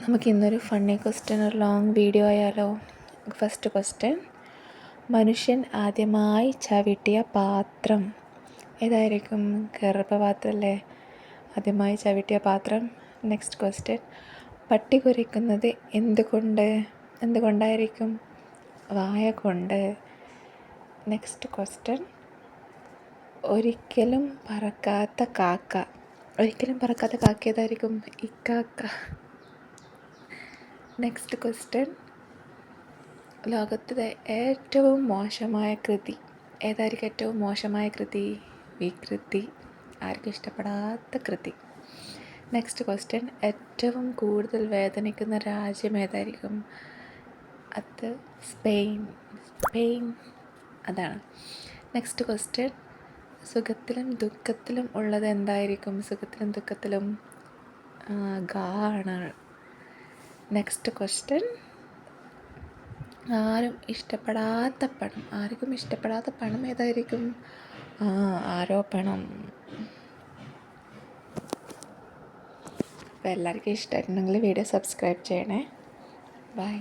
നമുക്ക് ഇന്നൊരു funny question, ഒരു ലോങ് വീഡിയോ ആയാലോ? ഫസ്റ്റ് ക്വസ്റ്റ്യൻ: മനുഷ്യൻ ആദ്യമായി ചവിട്ടിയ പാത്രം ഏതായിരിക്കും? ഗർഭപാത്രമല്ലേ ആദ്യമായി ചവിട്ടിയ പാത്രം. നെക്സ്റ്റ് ക്വസ്റ്റ്യൻ: പട്ടി കുരയ്ക്കുന്നത് എന്തുകൊണ്ടായിരിക്കും? വായ കൊണ്ട്. നെക്സ്റ്റ് ക്വസ്റ്റ്യൻ: ഒരിക്കലും പറക്കാത്ത കാക്ക ഏതായിരിക്കും? ഇക്കാക്ക. നെക്സ്റ്റ് ക്വസ്റ്റ്യൻ: ലോകത്തിലെ ഏറ്റവും മോശമായ കൃതി ഏതായിരിക്കും? ഏറ്റവും മോശമായ കൃതി വികൃതി. ആർക്കും ഇഷ്ടപ്പെടാത്ത കൃതി. നെക്സ്റ്റ് ക്വസ്റ്റ്യൻ: ഏറ്റവും കൂടുതൽ വേദനിക്കുന്ന രാജ്യം ഏതായിരിക്കും? അത് സ്പെയിൻ. അതാണ്. നെക്സ്റ്റ് ക്വസ്റ്റ്യൻ: സുഖത്തിലും ദുഃഖത്തിലും ഉള്ളത് എന്തായിരിക്കും? സുഖത്തിലും ദുഃഖത്തിലും ആണ്. നെക്സ്റ്റ് ക്വസ്റ്റ്യൻ: ആർക്കും ഇഷ്ടപ്പെടാത്ത പണം ഏതായിരിക്കും? ആരോപണം. അപ്പോൾ എല്ലാവർക്കും ഇഷ്ടമായിട്ടുണ്ടെങ്കിൽ വീഡിയോ സബ്സ്ക്രൈബ് ചെയ്യണേ. ബൈ.